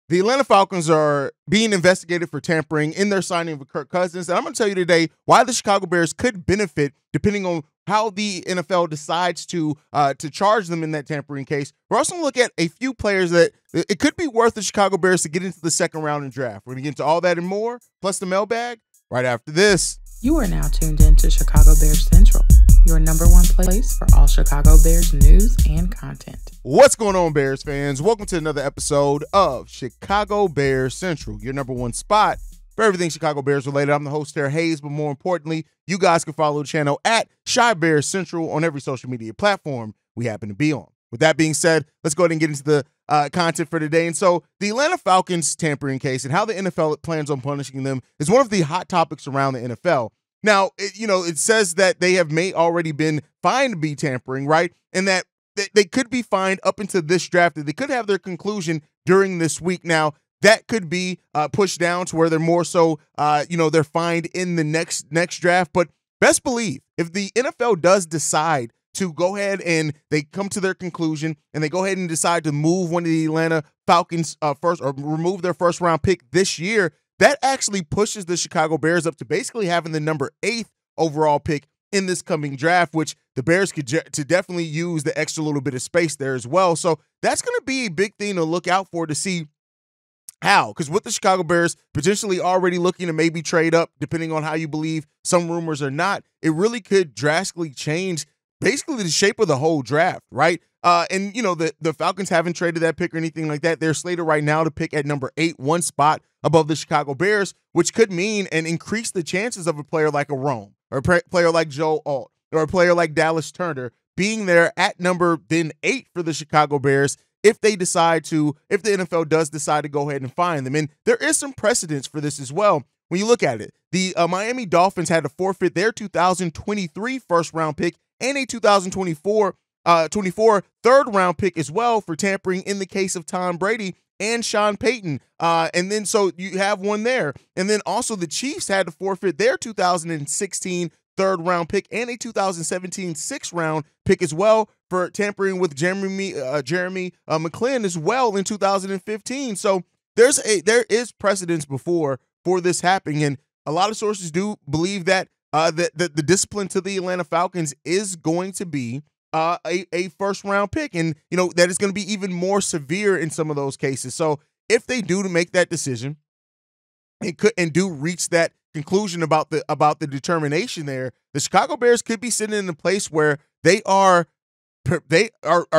The Atlanta Falcons are being investigated for tampering in their signing of Kirk Cousins. And I'm going to tell you today why the Chicago Bears could benefit depending on how the NFL decides to charge them in that tampering case. We're also going to look at a few players that it could be worth the Chicago Bears to get into the second round in draft. We're going to get into all that and more, plus the mailbag, right after this. You are now tuned in to Chicago Bears Central, your number one place for all Chicago Bears news and content. What's going on, Bears fans? Welcome to another episode of Chicago Bears Central, your number one spot for everything Chicago Bears related. I'm the host here, Haize, but more importantly, you guys can follow the channel at Chi Bears Central on every social media platform we happen to be on. With that being said, let's go ahead and get into the content for today. And so the Atlanta Falcons tampering case and how the NFL plans on punishing them is one of the hot topics around the NFL. Now, it says that they have already been fined to be tampering, right? And that they could be fined up into this draft. They could have their conclusion during this week. Now, that could be pushed down to where they're more so, they're fined in the next draft. But best believe, if the NFL does decide to go ahead and they come to their conclusion and they go ahead and decide to move one of the Atlanta Falcons first or remove their first round pick this year, that actually pushes the Chicago Bears up to basically having the number 8th overall pick in this coming draft, which the Bears could to definitely use the extra little bit of space there as well. So that's going to be a big thing to look out for to see how, because with the Chicago Bears potentially already looking to maybe trade up, depending on how you believe some rumors or not, it really could drastically change basically the shape of the whole draft, right? The Falcons haven't traded that pick or anything like that. They're slated right now to pick at number 8, one spot above the Chicago Bears, which could mean and increase the chances of a player like a Rome or a player like Joe Alt or a player like Dallas Turner being there at number then 8 for the Chicago Bears if the NFL does decide to go ahead and find them. And there is some precedence for this as well. When you look at it, the Miami Dolphins had to forfeit their 2023 first round pick and a 2024 third-round pick as well for tampering in the case of Tom Brady and Sean Payton. And then so you have one there. And then also the Chiefs had to forfeit their 2016 third-round pick and a 2017 sixth-round pick as well for tampering with Jeremy McClin as well in 2015. So there is precedence before for this happening, and a lot of sources do believe that the discipline to the Atlanta Falcons is going to be a first-round pick, and that is going to be even more severe in some of those cases. So if they do to make that decision, and do reach that conclusion about the determination there, the Chicago Bears could be sitting in a place where they are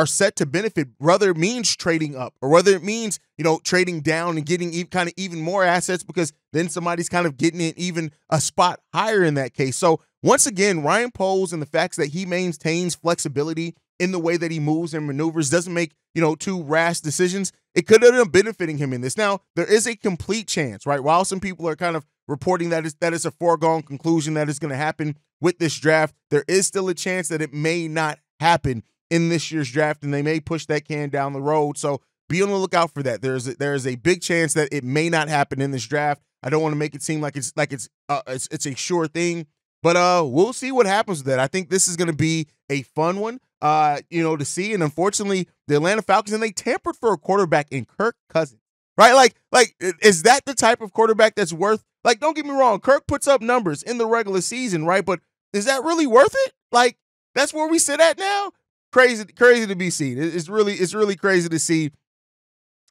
set to benefit, whether it means trading up or whether it means, trading down and getting even more assets, because then somebody's kind of getting in even a spot higher in that case. So once again, Ryan Poles and the facts that he maintains flexibility in the way that he moves and maneuvers, doesn't make, too rash decisions, it could end up benefiting him in this. Now, there is a complete chance, right? While some people are kind of reporting that it's a foregone conclusion that is going to happen with this draft, there is still a chance that it may not happen in this year's draft, and they may push that can down the road. So be on the lookout for that. There is a big chance that it may not happen in this draft. I don't want to make it seem like it's a sure thing, but we'll see what happens with that. I think this is going to be a fun one, to see. And unfortunately, the Atlanta Falcons, and they tampered for a quarterback in Kirk Cousins, right? Like, is that the type of quarterback that's worth? Like, don't get me wrong, Kirk puts up numbers in the regular season, right? But is that really worth it? Like, that's where we sit at now. Crazy to be seen. It's really crazy to see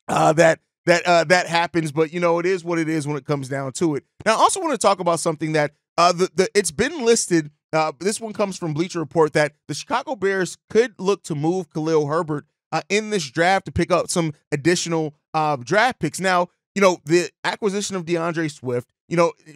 that happens. But it is what it is when it comes down to it. Now, I also want to talk about something that it's been listed. This one comes from Bleacher Report that the Chicago Bears could look to move Khalil Herbert in this draft to pick up some additional draft picks. Now, the acquisition of DeAndre Swift.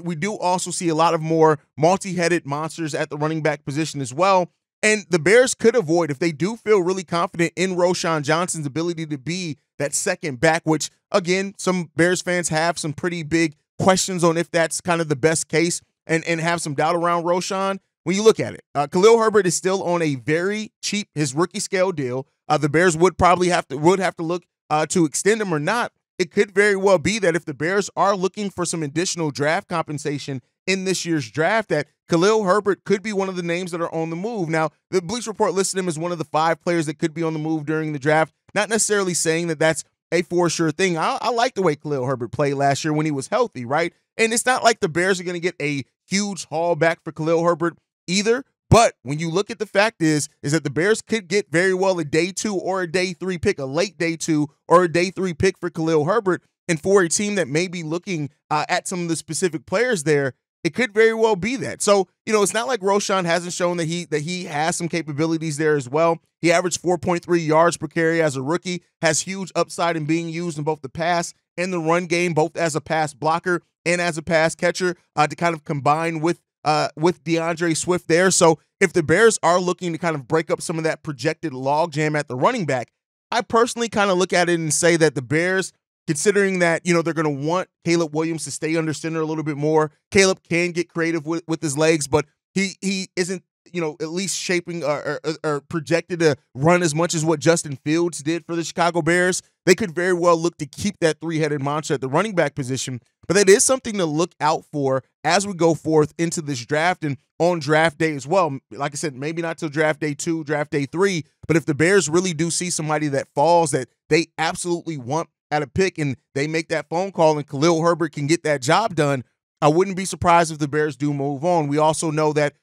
We do also see a lot of more multi-headed monsters at the running back position as well. And the Bears could avoid, if they do feel really confident in Roschon Johnson's ability to be that second back, which, again, some Bears fans have some pretty big questions on if that's kind of the best case and have some doubt around Roschon. When you look at it, Khalil Herbert is still on a very cheap, his rookie scale deal. The Bears would have to look to extend him or not. It could very well be that if the Bears are looking for some additional draft compensation in this year's draft, that Khalil Herbert could be one of the names that are on the move. Now, the Bleacher Report listed him as one of the 5 players that could be on the move during the draft, not necessarily saying that that's a for sure thing. I like the way Khalil Herbert played last year when he was healthy, right? And it's not like the Bears are going to get a huge haul back for Khalil Herbert either. But when you look at the fact is that the Bears could get very well a day 2 or a day 3 pick, a late day 2 or a day 3 pick for Khalil Herbert. And for a team that may be looking at some of the specific players there, it could very well be that. So, it's not like Roschon hasn't shown that he has some capabilities there as well. He averaged 4.3 yards per carry as a rookie, has huge upside in being used in both the pass and the run game, both as a pass blocker and as a pass catcher to kind of combine with DeAndre Swift there. So if the Bears are looking to kind of break up some of that projected logjam at the running back, I personally kind of look at it and say that the Bears, considering that, they're going to want Caleb Williams to stay under center a little bit more. Caleb can get creative with his legs, but he isn't, at least shaping or projected to run as much as what Justin Fields did for the Chicago Bears. They could very well look to keep that three-headed monster at the running back position, but that is something to look out for as we go forth into this draft and on draft day as well. Like I said, maybe not till draft day 2, draft day 3, but if the Bears really do see somebody that falls that they absolutely want at a pick and they make that phone call and Khalil Herbert can get that job done, I wouldn't be surprised if the Bears do move on. We also know that,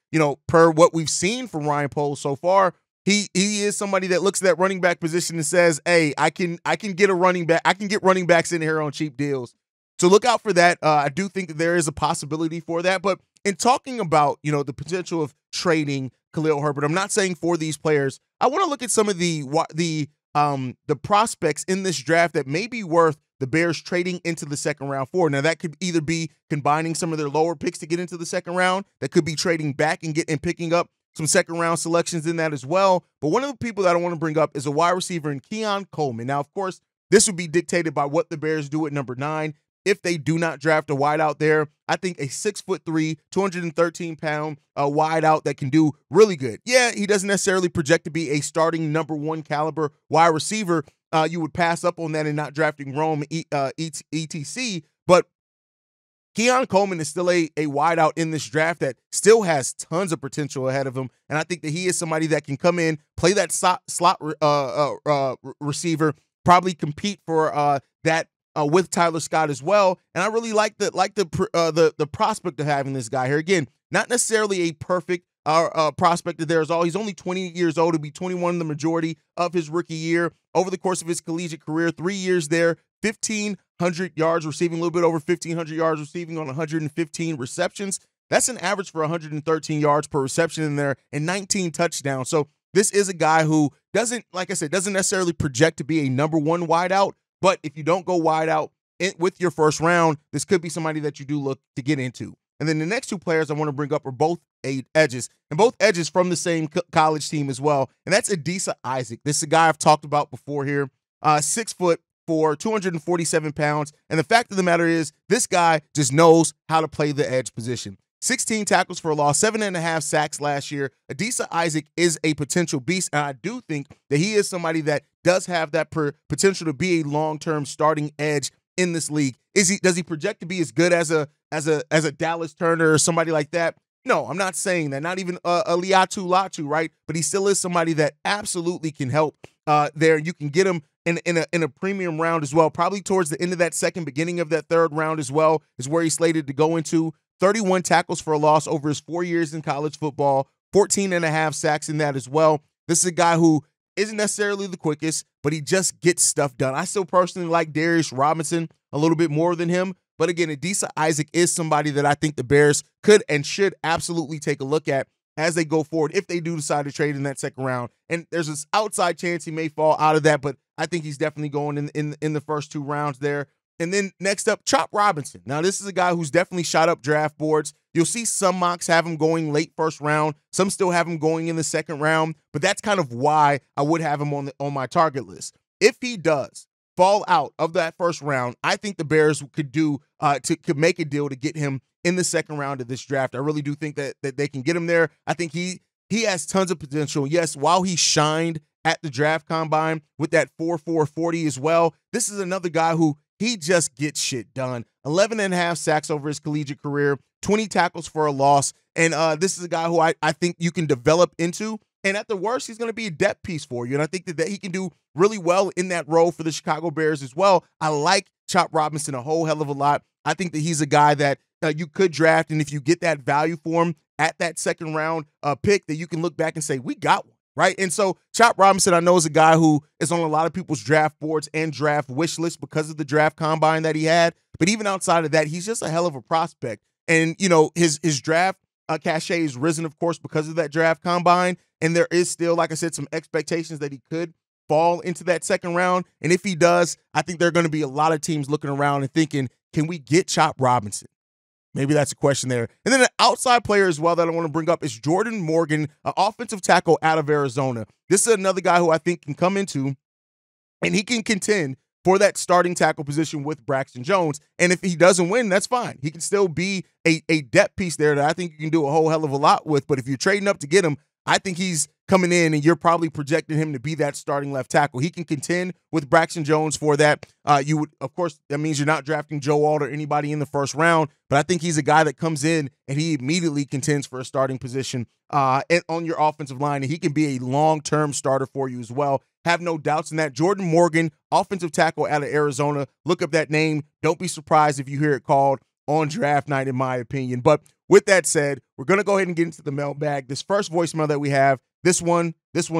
per what we've seen from Ryan Poles so far, he is somebody that looks at that running back position and says, hey, I can get a running back. I can get running backs in here on cheap deals. So look out for that. I do think that there is a possibility for that. But in talking about, the potential of trading Khalil Herbert, I'm not saying for these players. I want to look at some of the prospects in this draft that may be worth the Bears trading into the second round for. Now, that could either be combining some of their lower picks to get into the second round. That could be trading back and picking up some second round selections in that as well. But one of the people that I want to bring up is a wide receiver in Keon Coleman. Now, of course, this would be dictated by what the Bears do at number 9. If they do not draft a wideout there, I think a 6'3", 213-pound wideout that can do really good. Yeah, he doesn't necessarily project to be a starting number 1 caliber wide receiver. You would pass up on that and not drafting Rome, etc. But Keon Coleman is still a wideout in this draft that still has tons of potential ahead of him. And I think that he is somebody that can come in, play that slot receiver, probably compete for that with Tyler Scott as well. And I really like the prospect of having this guy here. Again, not necessarily a perfect prospect there as all. He's only 20 years old. He'll be 21 the majority of his rookie year. Over the course of his collegiate career, 3 years there, 1,500 yards receiving, a little bit over 1,500 yards receiving on 115 receptions. That's an average for 113 yards per reception in there and 19 touchdowns. So this is a guy who doesn't necessarily project to be a number 1 wideout, but if you don't go wideout with your first round, this could be somebody that you do look to get into. And then the next 2 players I want to bring up are both edges, and both edges from the same college team as well. And that's Haize. This is a guy I've talked about before here. 6'4", 247 pounds. And the fact of the matter is, this guy just knows how to play the edge position. 16 tackles for a loss, 7.5 sacks last year. Haize is a potential beast, and I do think that he is somebody that does have that potential to be a long-term starting edge in this league. Does he project to be as good as a Dallas Turner or somebody like that? No, I'm not saying that. Not even a Liatu Latu, right? But he still is somebody that absolutely can help there. You can get him in a premium round as well. Probably towards the end of that second, beginning of that third round as well is where he's slated to go into. 31 tackles for a loss over his 4 years in college football, 14.5 sacks in that as well. This is a guy who isn't necessarily the quickest, but he just gets stuff done. I still personally like Darius Robinson a little bit more than him. But again, Haize is somebody that I think the Bears could and should absolutely take a look at as they go forward if they do decide to trade in that second round. And there's this outside chance he may fall out of that, but I think he's definitely going in the first 2 rounds there. And then next up, Chop Robinson. Now, this is a guy who's definitely shot up draft boards. You'll see some mocks have him going late first round. Some still have him going in the second round. But that's kind of why I would have him on my target list. If he does fall out of that first round, I think the Bears could could make a deal to get him in the second round of this draft. I really do think that they can get him there. I think he has tons of potential. Yes, while he shined at the draft combine with that 4.4 40 as well, this is another guy who he just gets shit done. 11.5 sacks over his collegiate career, 20 tackles for a loss. And this is a guy who I think you can develop into And at the worst, he's going to be a depth piece for you. And I think that he can do really well in that role for the Chicago Bears as well. I like Chop Robinson a whole hell of a lot. I think that he's a guy that you could draft, and if you get that value for him at that second round pick, that you can look back and say, we got one, right? And so Chop Robinson, I know, is a guy who is on a lot of people's draft boards and draft wish lists because of the draft combine that he had. But even outside of that, he's just a hell of a prospect. And, his draft cachet has risen, of course, because of that draft combine. And there is still, like I said, some expectations that he could fall into that second round. And if he does, I think there are going to be a lot of teams looking around and thinking, can we get Chop Robinson? Maybe that's a question there. And then an outside player as well that I want to bring up is Jordan Morgan, an offensive tackle out of Arizona. This is another guy who I think can come into and he can contend for that starting tackle position with Braxton Jones. And if he doesn't win, that's fine. He can still be a depth piece there that I think you can do a whole hell of a lot with. But if you're trading up to get him, I think he's coming in and you're probably projecting him to be that starting left tackle. He can contend with Braxton Jones for that. You would, of course, that means you're not drafting Joe Alt or anybody in the first round, but I think he's a guy that comes in and he immediately contends for a starting position on your offensive line, and he can be a long-term starter for you as well. Have no doubts in that. Jordan Morgan, offensive tackle out of Arizona. Look up that name. Don't be surprised if you hear it called on draft night, in my opinion. But with that said, we're going to go ahead and get into the mailbag. This first voicemail that we have, this one's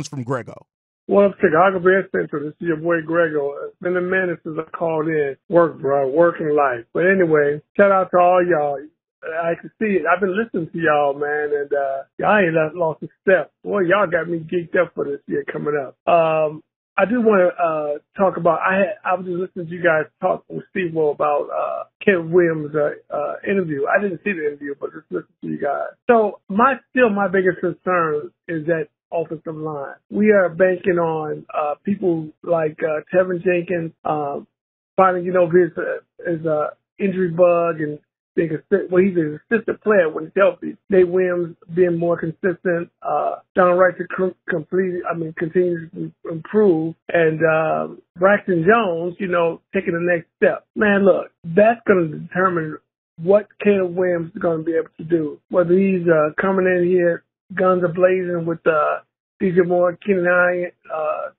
from Grego. What up, Chicago Bears Central? This is your boy Grego. It's been a minute since I called in. Work, bro. Working life. But anyway, shout out to all y'all. I can see it. I've been listening to y'all, man, and y'all ain't lost a step. Boy, y'all got me geeked up for this year coming up. I do want to talk about. I was just listening to you guys talk with Steve about Kent Williams' interview. I didn't see the interview, but just listen to you guys. So my biggest concern is that offensive line. We are banking on people like Tevin Jenkins finding his injury bug and he's an assistant player when he's healthy. Nate Williams being more consistent, Don Wright to continue to improve, and Braxton Jones, taking the next step. Man, look, that's going to determine what Caleb Williams is going to be able to do. Whether he's coming in here, guns are blazing with DJ Moore, Keenan Allen,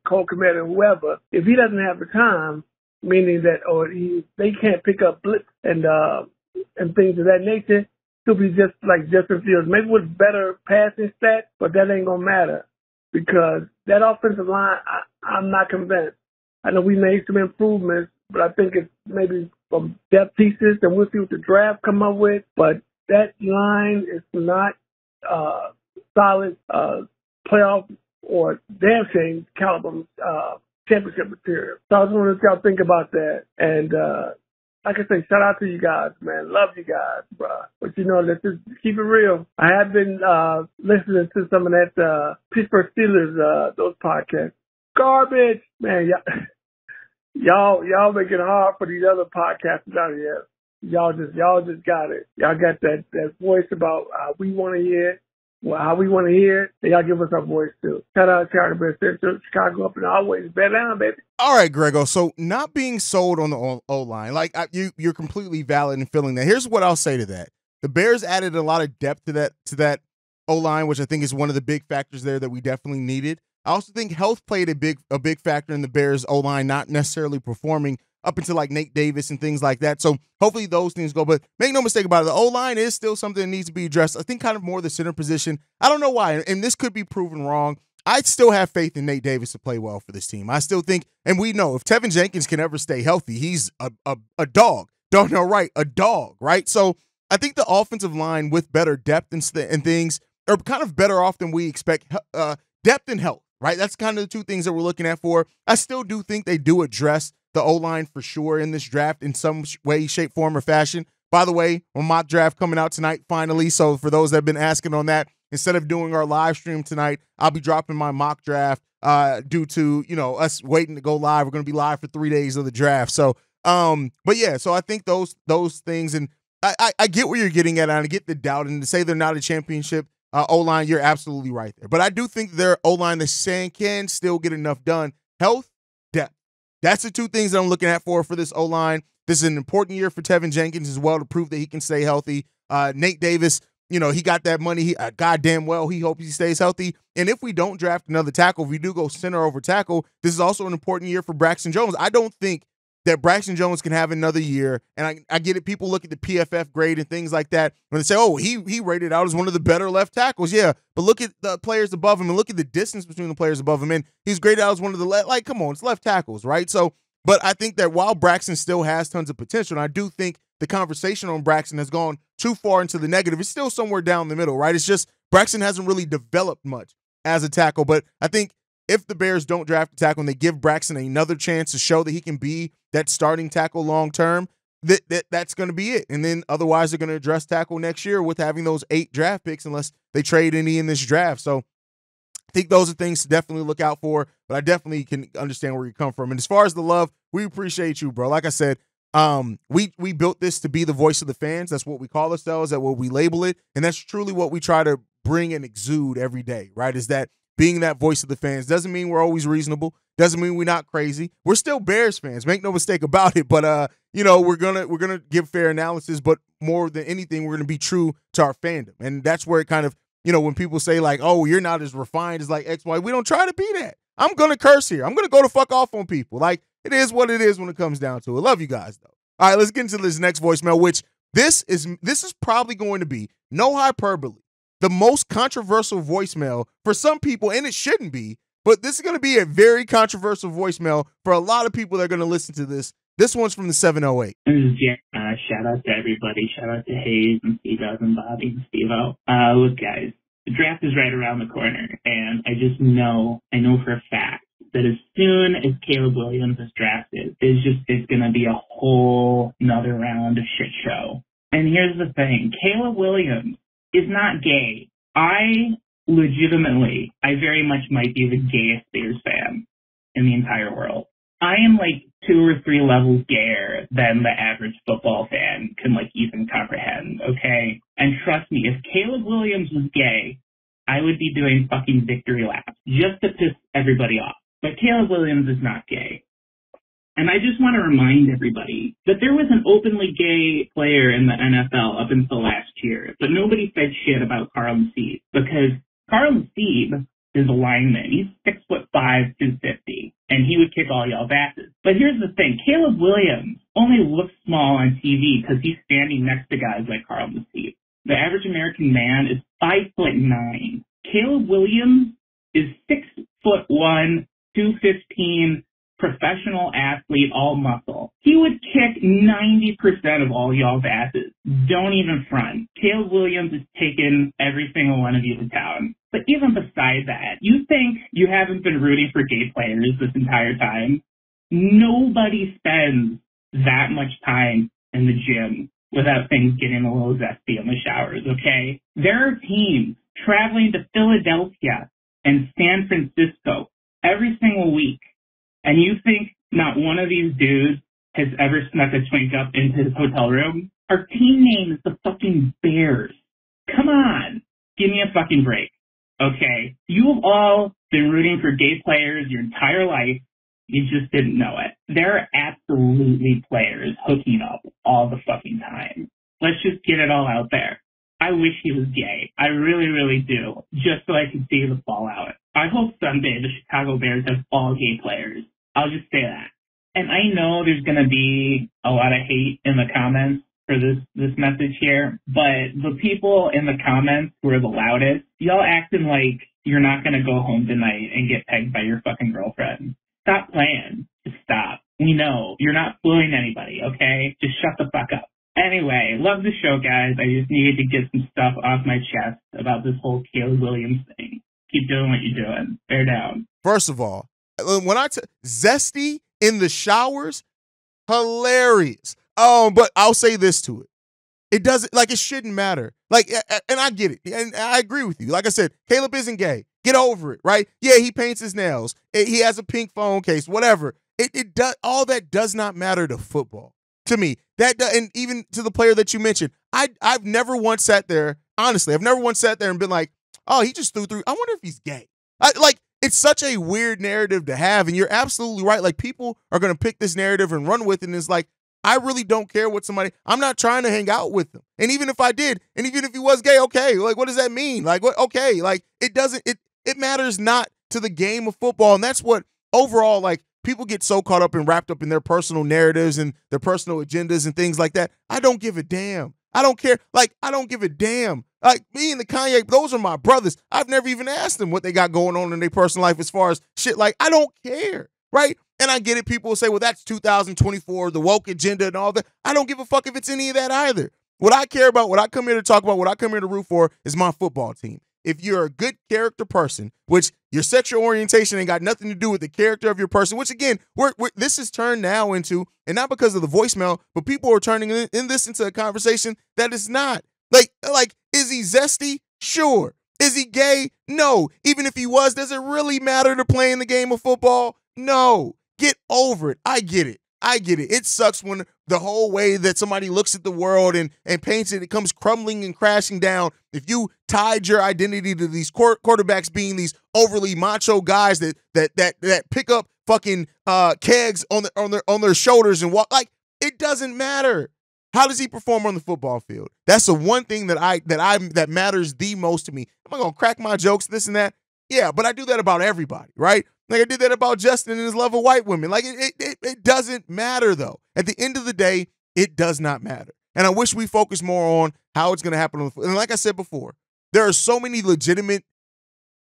Cole Kmet, and whoever. If he doesn't have the time, meaning that, they can't pick up blitz and things of that nature, he'll be just like Justin Fields, maybe with better passing stats, but that ain't going to matter because that offensive line, I'm not convinced. I know we made some improvements, but I think it's maybe from depth pieces, and we'll see what the draft come up with, but that line is not solid playoff or damn shame caliber championship material. So I just want y'all think about that. And like I say, shout out to you guys, man. Love you guys, bro. But let's just keep it real. I have been listening to some of that Pittsburgh Steelers, those podcasts. Garbage, man. Y'all make it hard for these other podcasters out here. Y'all just got it. Y'all got that voice about how we want to hear it. Well, how we want to hear it, and y'all give us our voice too. Shout out to Chicago Bears Central, Chicago up and always bear down, baby. All right, Grego. So not being sold on the O-line, you're completely valid in feeling that. Here's what I'll say to that: the Bears added a lot of depth to that O-line, which I think is one of the big factors there that we definitely needed. I also think health played a big factor in the Bears O-line not necessarily performing up until like Nate Davis and things like that. So hopefully those things go. But make no mistake about it, the O-line is still something that needs to be addressed. I think kind of more the center position. I don't know why, and this could be proven wrong. I still have faith in Nate Davis to play well for this team. I still think, and we know, if Tevin Jenkins can ever stay healthy, he's a dog. Don't know, right? A dog, right? So I think the offensive line with better depth and things are kind of better off than we expect. Depth and health, right? That's kind of the two things that we're looking at for. I still do think they do address the O-line for sure in this draft in some way, shape, form, or fashion. By the way, a mock draft coming out tonight finally. So for those that have been asking on that, instead of doing our live stream tonight, I'll be dropping my mock draft due to, us waiting to go live. We're going to be live for 3 days of the draft. So, but yeah, so I think those things, and I get where you're getting at, and I get the doubt, and to say they're not a championship O-line, you're absolutely right there. But I do think their O-line that's saying can still get enough done. Health, depth. That's the two things that I'm looking at for this O-line. This is an important year for Tevin Jenkins as well to prove that he can stay healthy. Nate Davis, he got that money. Goddamn well, he hopes he stays healthy. And if we don't draft another tackle, if we do go center over tackle, this is also an important year for Braxton Jones. I don't think that Braxton Jones can have another year. And I get it. People look at the PFF grade and things like that when they say, oh, he rated out as one of the better left tackles. Yeah, but look at the players above him and look at the distance between the players above him. And he's graded out as one of the come on, it's left tackles, right? So, but I think that while Braxton still has tons of potential, and I do think the conversation on Braxton has gone too far into the negative. It's still somewhere down the middle, right? It's just Braxton hasn't really developed much as a tackle. But I think if the Bears don't draft a tackle and they give Braxton another chance to show that he can be that starting tackle long term, that's going to be it. And then otherwise they're going to address tackle next year with having those 8 draft picks unless they trade any in this draft. So I think those are things to definitely look out for, but I definitely can understand where you come from. And as far as the love, we appreciate you, bro. Like I said, we built this to be the voice of the fans. That's what we call ourselves, that's what we label it. And that's truly what we try to bring and exude every day, right? Is that being that voice of the fans. Doesn't mean we're always reasonable. Doesn't mean we're not crazy. We're still Bears fans. Make no mistake about it. But we're gonna give fair analysis, but more than anything, we're gonna be true to our fandom. And that's where it kind of, when people say like, oh, you're not as refined as like X, Y, we don't try to be that. I'm gonna curse here. I'm gonna go to fuck off on people. Like, it is what it is when it comes down to it. Love you guys though. All right, let's get into this next voicemail, which this is probably going to be, no hyperbole, the most controversial voicemail for some people, and it shouldn't be, but this is going to be a very controversial voicemail for a lot of people that are going to listen to this. This one's from the 708. This is Jack. Shout out to everybody. Shout out to Haize and Steve-O's and Bobby and Steve-O. Look, guys, the draft is right around the corner, and I know for a fact that as soon as Caleb Williams is drafted, it's going to be a whole another round of shit show. And here's the thing. Caleb Williams is not gay. I very much might be the gayest Bears fan in the entire world. I am like 2 or 3 levels gayer than the average football fan can like even comprehend, okay? And trust me, if Caleb Williams was gay, I would be doing fucking victory laps just to piss everybody off. But Caleb Williams is not gay. And I just want to remind everybody that there was an openly gay player in the NFL up until last year, but nobody said shit about Carl Nassib because Carl Nassib is a lineman. He's 6'5", 250, and he would kick all y'all's asses. But here's the thing. Caleb Williams only looks small on TV because he's standing next to guys like Carl Nassib. The average American man is 5'9". Caleb Williams is 6'1", 215, professional athlete, all muscle. He would kick 90% of all y'all's asses. Don't even front. Caleb Williams has taken every single one of you to town. But even beside that, you think you haven't been rooting for gay players this entire time? Nobody spends that much time in the gym without things getting a little zesty in the showers, okay? There are teams traveling to Philadelphia and San Francisco every single week. And you think not one of these dudes has ever snuck a twink up into his hotel room? Our team name is the fucking Bears. Come on. Give me a fucking break. Okay? You've all been rooting for gay players your entire life. You just didn't know it. There are absolutely players hooking up all the fucking time. Let's just get it all out there. I wish he was gay. I really, really do. Just so I can see the fallout. I hope someday the Chicago Bears have all gay players. I'll just say that. And I know there's going to be a lot of hate in the comments for this message here, but the people in the comments who are the loudest, y'all acting like you're not going to go home tonight and get pegged by your fucking girlfriend. Stop playing. Just stop. We know. You're not fooling anybody, okay? Just shut the fuck up. Anyway, love the show, guys. I just needed to get some stuff off my chest about this whole Caleb Williams thing. Keep doing what you're doing. Bear down. First of all, when zesty in the showers, hilarious. But I'll say this to it. It doesn't, like, it shouldn't matter. Like, and I get it. And I agree with you. Like I said, Caleb isn't gay. Get over it, right? Yeah, he paints his nails. He has a pink phone case, whatever. It does, all that does not matter to football. To me, and even to the player that you mentioned, I've never once sat there, honestly, I've never once sat there and been like, oh, he just threw through. I wonder if he's gay. It's such a weird narrative to have, and you're absolutely right. Like, people are going to pick this narrative and run with it, and it's like, I really don't care what somebody, I'm not trying to hang out with them. And even if I did, and even if he was gay, okay, like, what does that mean? Like, what? Okay, like, it doesn't, it matters not to the game of football. And that's what overall, like, people get so caught up and wrapped up in their personal narratives and their personal agendas and things like that. I don't give a damn. I don't care. Like, I don't give a damn. Like, me and the Kanye, those are my brothers. I've never even asked them what they got going on in their personal life as far as shit. Like, I don't care, right? And I get it. People will say, well, that's 2024, the woke agenda and all that. I don't give a fuck if it's any of that either. What I care about, what I come here to talk about, what I come here to root for is my football team. If you're a good character person, which your sexual orientation ain't got nothing to do with the character of your person, which again, this is turned now into, and not because of the voicemail, but people are turning in this into a conversation that is not. Like, is he zesty? Sure. Is he gay? No. Even if he was, does it really matter to play in the game of football? No. Get over it. I get it. It sucks when the whole way that somebody looks at the world and paints it, it comes crumbling and crashing down. If you tied your identity to these quarterbacks being these overly macho guys that pick up fucking kegs on their shoulders and walk, like, it doesn't matter. How does he perform on the football field? That's the one thing that matters the most to me. Am I gonna crack my jokes, this and that? Yeah, but I do that about everybody, right? Like, I did that about Justin and his love of white women. Like, it doesn't matter, though. At the end of the day, it does not matter. And I wish we focus more on how it's going to happen. And like I said before, there are so many legitimate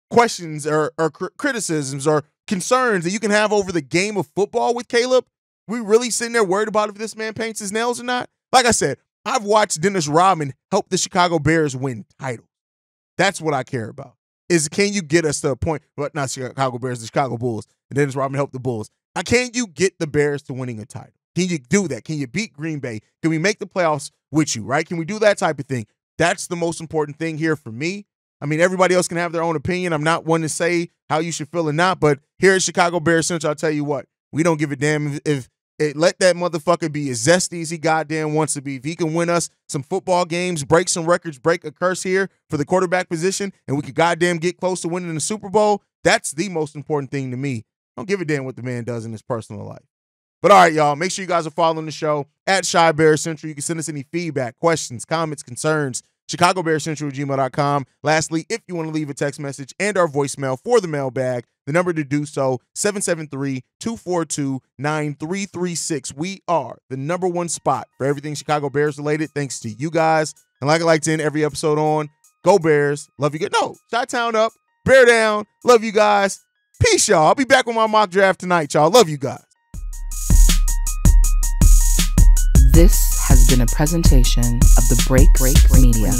questions or criticisms or concerns that you can have over the game of football with Caleb. We really sitting there worried about if this man paints his nails or not? Like I said, I've watched Dennis Rodman help the Chicago Bears win titles. That's what I care about. Is, can you get us to a point, but not Chicago Bears, the Chicago Bulls, and Dennis Rodman helped the Bulls. Can you get the Bears to winning a title? Can you do that? Can you beat Green Bay? Can we make the playoffs with you, right? Can we do that type of thing? That's the most important thing here for me. I mean, everybody else can have their own opinion. I'm not one to say how you should feel or not, but here at Chicago Bears Central, I'll tell you what, we don't give a damn if let that motherfucker be as zesty as he goddamn wants to be. If he can win us some football games, break some records, break a curse here for the quarterback position, and we could goddamn get close to winning the Super Bowl, that's the most important thing to me. I don't give a damn what the man does in his personal life. But all right, y'all, make sure you guys are following the show at Chi Bears Central. You can send us any feedback, questions, comments, concerns, ChicagoBearsCentral@gmail.com. Lastly, if you want to leave a text message and our voicemail for the mailbag, the number to do so, 773-242-9336. We are the #1 spot for everything Chicago Bears related, thanks to you guys. And like I like to end every episode on, go Bears, love you guys. No, Chi-Town up, Bear down, love you guys. Peace, y'all. I'll be back with my mock draft tonight, y'all. Love you guys. This has been a presentation of the Break Media.